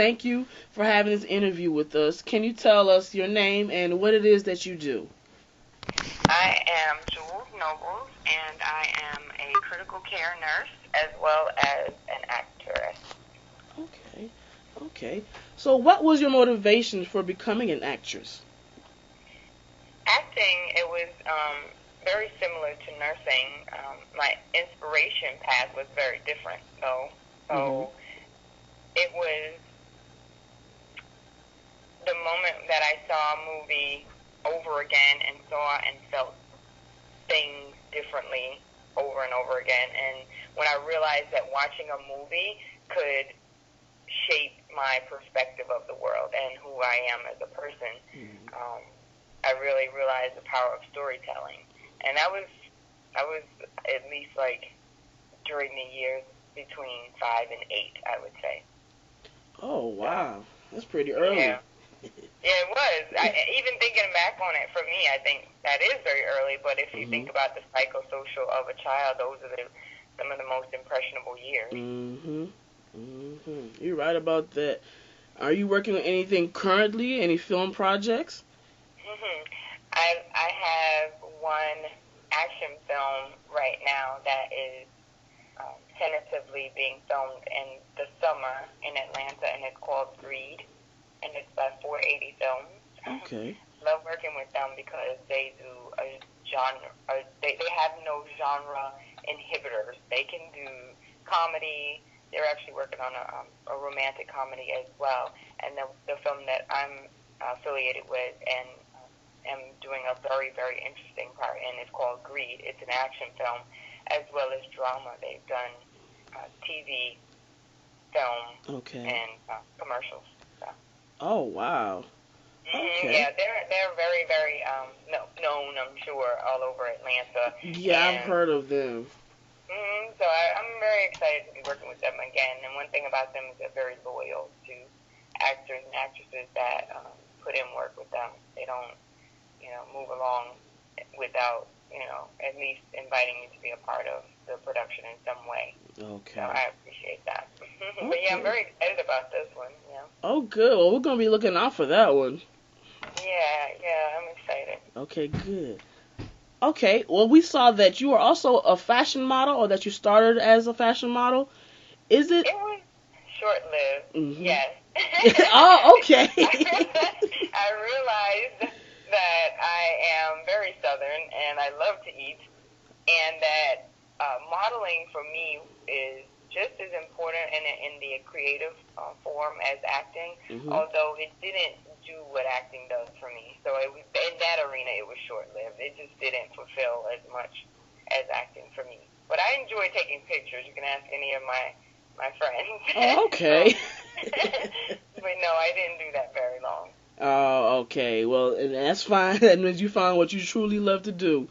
thank you for having this interview with us. Can you tell us your name and what it is that you do? I am Jules Nobles, and I am a critical care nurse as well as an actress. Okay, okay. So what was your motivation for becoming an actress? Acting, it was very similar to nursing. My inspiration path was very different, though. So it was the moment that I saw a movie over again and saw and felt things differently over and over again. And when I realized that watching a movie could shape my perspective of the world and who I am as a person, I really realized the power of storytelling. And I was at least like during the years between 5 and 8, I would say. Oh, wow. That's pretty early. Yeah. Yeah, it was. Even thinking back on it, for me, I think that is very early. But if you think about the psychosocial of a child, those are some of the most impressionable years. You're right about that. Are you working on anything currently? Any film projects? I have one action film right now that is tentatively being filmed in the summer in Atlanta, and it's called Greed. And it's by 480 Films. Okay. Love working with them because they do a genre. They have no genre inhibitors. They can do comedy. They're actually working on a romantic comedy as well. And the film that I'm affiliated with and am doing a very, very interesting part in is called Greed. It's an action film as well as drama. They've done TV, film, and commercials. Oh, wow. Okay. Yeah, they're very, very known, I'm sure, all over Atlanta. Yeah, I've heard of them. So I'm very excited to be working with them again. And one thing about them is they're very loyal to actors and actresses that put in work with them. They don't, move along without, at least inviting you to be a part of the production in some way. Okay. So I appreciate that. But yeah, I'm very excited about this one. Yeah. Oh, good. Well, we're gonna be looking out for that one. Yeah, I'm excited. Okay, good. Okay, well, we saw that you are also a fashion model, or that you started as a fashion model. Is it? It was short-lived. Yes. Oh, okay. I realized that I am very Southern and I love to eat, and that modeling for me is just as important in the creative form as acting, although it didn't do what acting does for me. So it was, in that arena, it was short-lived. It just didn't fulfill as much as acting for me. But I enjoy taking pictures. You can ask any of my friends. Oh, okay. But no, I didn't do that very long. Oh, okay. Well, that's fine. That means you found what you truly love to do.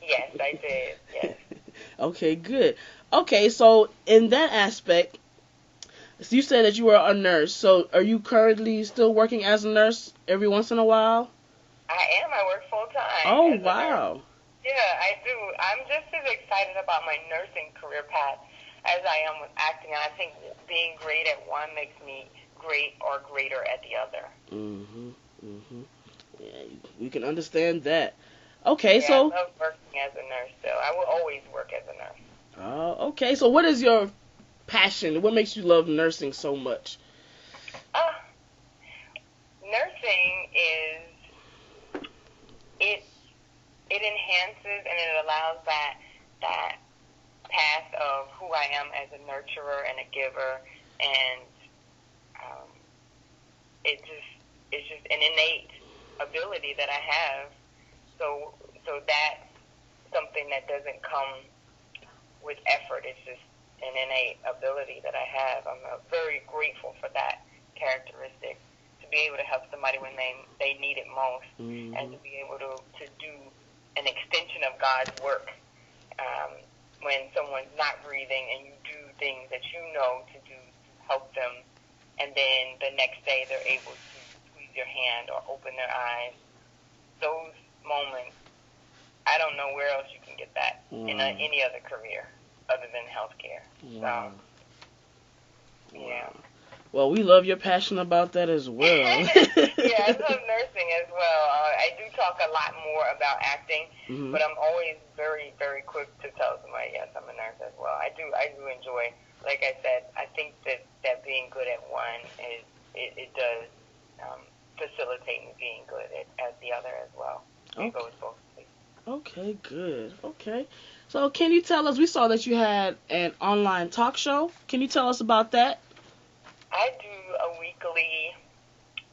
Yes, I did. Yes. Okay, good. Okay, so in that aspect, so you said that you were a nurse. So are you currently still working as a nurse every once in a while? I am. I work full-time. Oh, wow. Yeah, I do. I'm just as excited about my nursing career path as I am with acting. And I think being great at one makes me great or greater at the other. Yeah, we can understand that. Okay, yeah, so I love working as a nurse, so I will always work as a nurse. Oh, okay. So what is your passion? What makes you love nursing so much? Nursing is it enhances and it allows that path of who I am as a nurturer and a giver, and it's just an innate ability that I have. So that's something that doesn't come with effort. It's just an innate ability that I have. I'm very grateful for that characteristic, to be able to help somebody when they need it most, and to be able to do an extension of God's work when someone's not breathing, and you do things that you know to do to help them, and then the next day they're able to squeeze your hand or open their eyes. Those moments, I don't know where else you can get that in any other career other than healthcare. Wow. So, yeah. Well, we love your passion about that as well. Yeah, I love nursing as well. I do talk a lot more about acting, but I'm always very, very quick to tell somebody, yes, I'm a nurse as well. I do enjoy, like I said, I think that being good at one it does facilitate me being good at the other as well. It goes both ways. Okay, good. Okay. So can you tell us, we saw that you had an online talk show. Can you tell us about that? I do a weekly,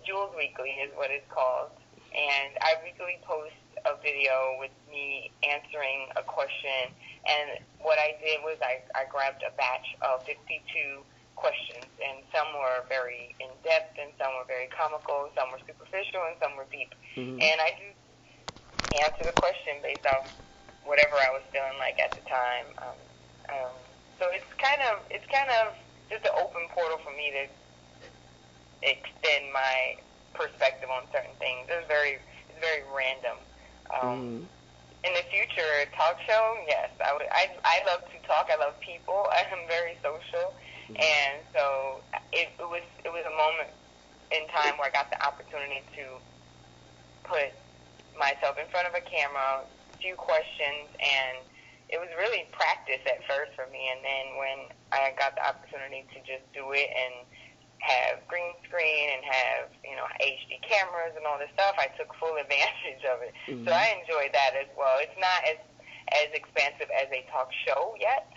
Jules Weekly is what it's called, and I weekly post a video with me answering a question, and what I did was I grabbed a batch of 52 questions, and some were very in-depth, and some were very comical, some were superficial, and some were deep, and I do answer the question based off whatever I was feeling like at the time. So it's kind of just an open portal for me to extend my perspective on certain things. It's very random. In the future, talk show, yes, I love to talk. I love people. I am very social, and so it was a moment in time where I got the opportunity to put myself in front of a camera, a few questions, and it was really practice at first for me. And then when I got the opportunity to just do it and have green screen and have HD cameras and all this stuff, I took full advantage of it. So I enjoyed that as well. It's not as expansive as a talk show yet,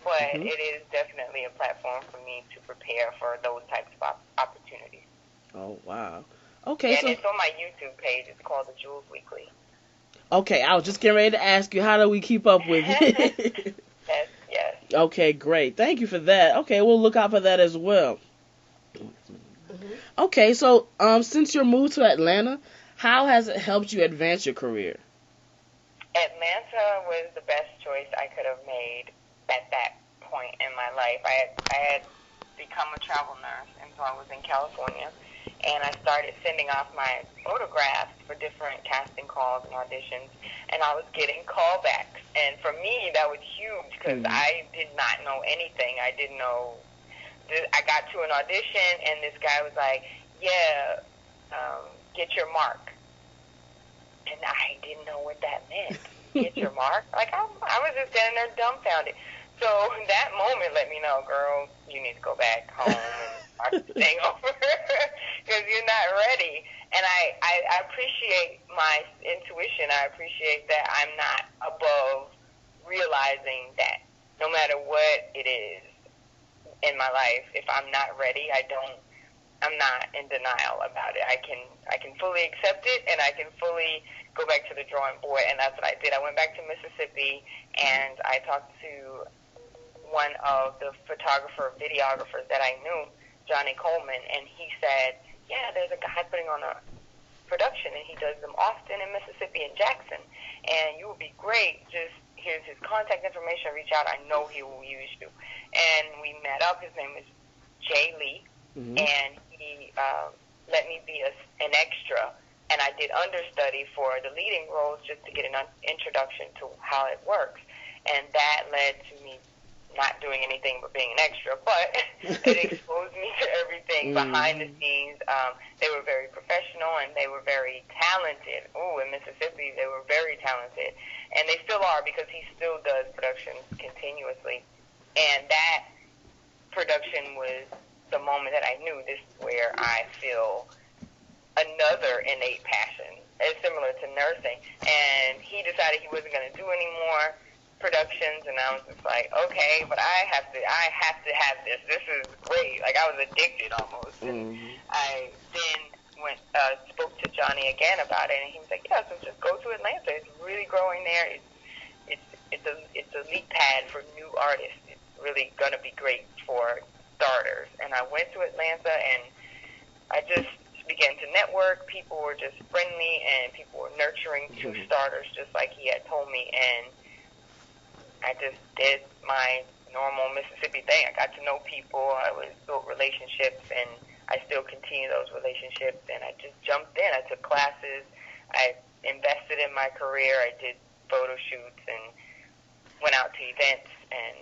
but it is definitely a platform for me to prepare for those types of opportunities. Oh, wow. Okay, and it's on my YouTube page. It's called the Jules Weekly. Okay, I was just getting ready to ask you, how do we keep up with it? Yes. Okay, great. Thank you for that. Okay, we'll look out for that as well. Okay, so since your move to Atlanta, how has it helped you advance your career? Atlanta was the best choice I could have made at that point in my life. I had become a travel nurse, and so I was in California. And I started sending off my photographs for different casting calls and auditions, and I was getting callbacks. And for me, that was huge because I did not know anything. I didn't know. I got to an audition, and this guy was like, "Yeah, get your mark." And I didn't know what that meant. Get your mark? Like, I was just standing there dumbfounded. So that moment let me know, girl, you need to go back home and start the thing over because you're not ready. And I appreciate my intuition. I appreciate that I'm not above realizing that no matter what it is in my life, if I'm not ready, I'm not in denial about it. I can fully accept it, and I can fully go back to the drawing board, and that's what I did. I went back to Mississippi, and I talked to one of the videographers that I knew, Johnny Coleman, and he said, yeah, there's a guy putting on a production, and he does them often in Mississippi and Jackson, and you will be great. Just here's his contact information. Reach out. I know he will use you. And we met up. His name is Jay Lee, and he let me be an extra, and I did understudy for the leading roles just to get an introduction to how it works, and that led to me not doing anything but being an extra, but it exposed me to everything behind the scenes. They were very professional, and they were very talented. In Mississippi, they were very talented, and they still are because he still does productions continuously. And that production was the moment that I knew this is where I feel another innate passion. It's similar to nursing. And he decided he wasn't going to do any more productions, and I was just like, okay, but I have to have this. This is great. Like, I was addicted almost. And I then spoke to Johnny again about it, and he was like, yeah, so just go to Atlanta. It's really growing there. It's a leap pad for new artists. It's really gonna be great for starters. And I went to Atlanta, and I just began to network. People were just friendly, and people were nurturing to starters, just like he had told me. And I just did my normal Mississippi thing. I got to know people. I built relationships, and I still continue those relationships. And I just jumped in. I took classes. I invested in my career. I did photo shoots and went out to events and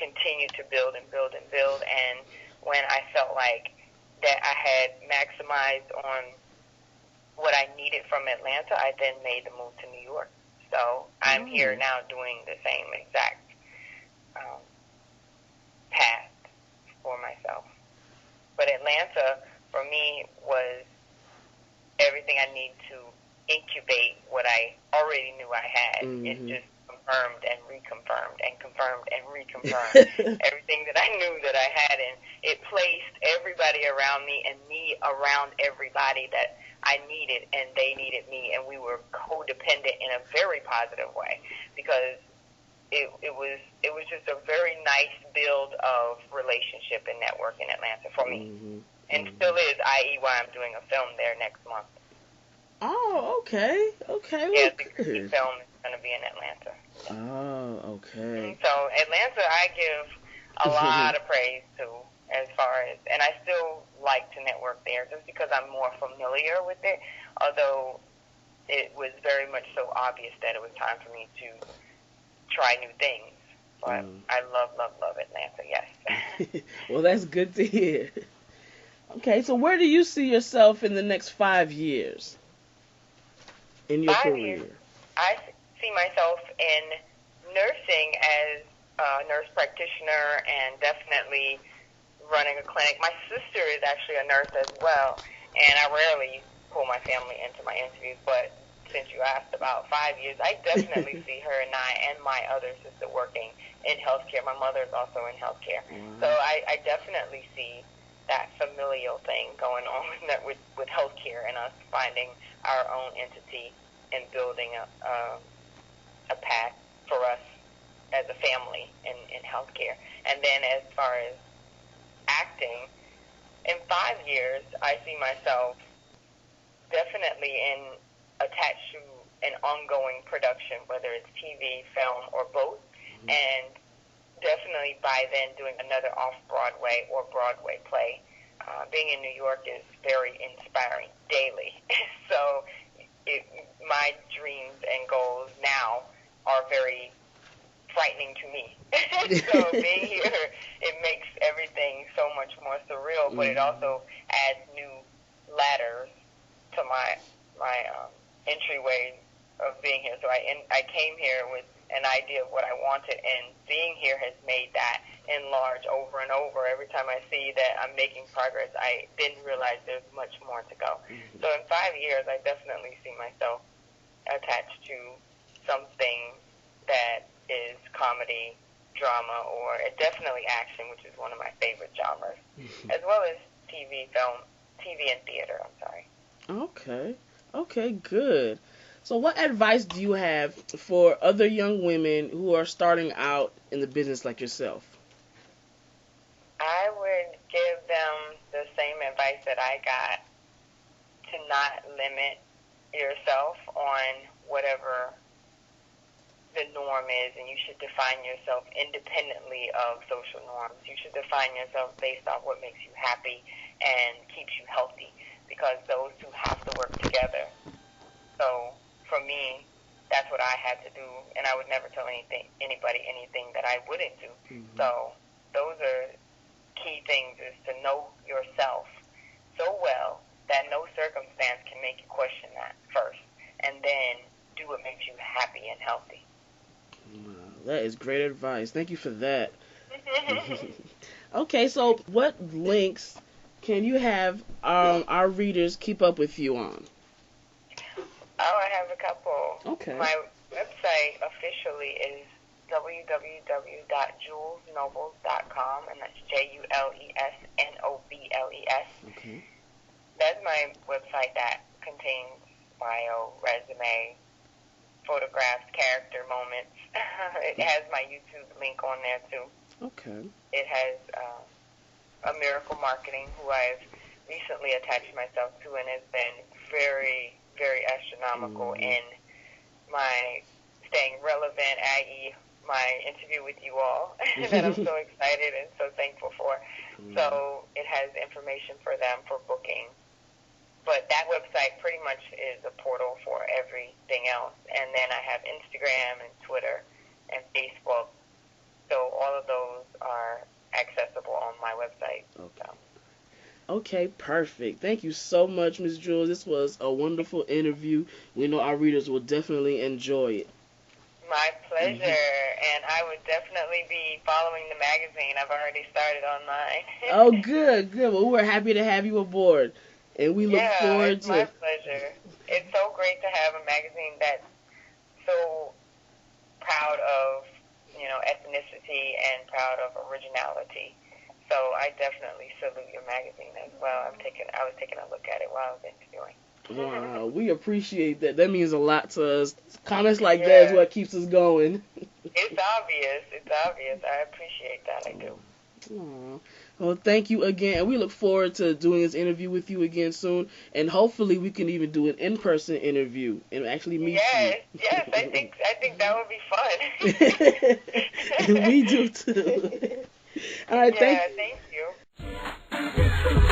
continued to build and build and build. And when I felt like that I had maximized on what I needed from Atlanta, I then made the move to New York. So I'm here now doing the same exact path for myself. But Atlanta, for me, was everything I need to incubate what I already knew I had. It just confirmed and reconfirmed and confirmed and reconfirmed everything that I knew that I had, and it placed everybody around me and me around everybody that I needed, and they needed me, and we were codependent in a very positive way, because it was just a very nice build of relationship and network in Atlanta for me, and still is, i.e. why I'm doing a film there next month. Oh, okay. Okay. Yeah, the film is going to be in Atlanta. Oh, okay. So Atlanta, I give a lot of praise to, as far as, and I still like to network there just because I'm more familiar with it, although it was very much so obvious that it was time for me to try new things. But I love Atlanta, yes. Well, that's good to hear. Okay, so where do you see yourself in the next 5 years in your 5 career? years, I see myself in nursing as a nurse practitioner and definitely running a clinic. My sister is actually a nurse as well, and I rarely pull my family into my interviews, but since you asked about 5 years, I definitely see her and my other sister working in healthcare. My mother is also in healthcare. So I definitely see that familial thing going on with healthcare and us finding our own entity and building a path for us as a family in healthcare. And then as far as acting, in 5 years, I see myself definitely attached to an ongoing production, whether it's TV, film, or both, and definitely by then doing another off-Broadway or Broadway play. Being in New York is very inspiring daily. So my dreams and goals now are very frightening to me. So being here, it makes everything so much more surreal, but it also adds new ladders to my entryway of being here. So I came here with an idea of what I wanted, and being here has made that enlarge over and over. Every time I see that I'm making progress, I then realize there's much more to go. So in 5 years, I definitely see myself attached to something that is comedy, drama, or definitely action, which is one of my favorite genres, as well as TV, film, TV and theater, I'm sorry. Okay, good. So what advice do you have for other young women who are starting out in the business like yourself? I would give them the same advice that I got, to not limit yourself on whatever the norm is, and you should define yourself independently of social norms. You should define yourself based on what makes you happy and keeps you healthy, because those two have to work together. So for me, that's what I had to do, and I would never tell anybody anything that I wouldn't do. So those are key things, is to know yourself so well that no circumstance can make you question that first, and then do what makes you happy and healthy. Wow, that is great advice. Thank you for that. Okay, so what links can you have our readers keep up with you on? Oh, I have a couple. Okay. My website officially is www.julesnobles.com, and that's JULESNOBLES. Okay. That's my website that contains bio, resume, photographs, character moments. It has my YouTube link on there too. Okay. It has a Miracle Marketing, who I've recently attached myself to, and has been very, very astronomical in my staying relevant, i.e. my interview with you all, that I'm so excited and so thankful for. So it has information for them for booking. But that website pretty much is a portal for everything else. And then I have Instagram and Twitter and Facebook. So all of those are accessible on my website. Okay. So. Okay, perfect. Thank you so much, Ms. Jules. This was a wonderful interview. We know our readers will definitely enjoy it. My pleasure, and I would definitely be following the magazine. I've already started on mine. Oh, good. Well, we're happy to have you aboard, and we look forward it's to. my pleasure. It's so great to have a magazine that's so proud of, ethnicity and proud of originality. So I definitely salute your magazine as well. I was taking a look at it while I was interviewing. Wow, we appreciate that. That means a lot to us. Comments like that is what keeps us going. It's obvious. I appreciate that. I do. Aww. Well, thank you again, and we look forward to doing this interview with you again soon, and hopefully we can even do an in-person interview and actually meet you. Yes, I think that would be fun. And we do too. All right, thank you.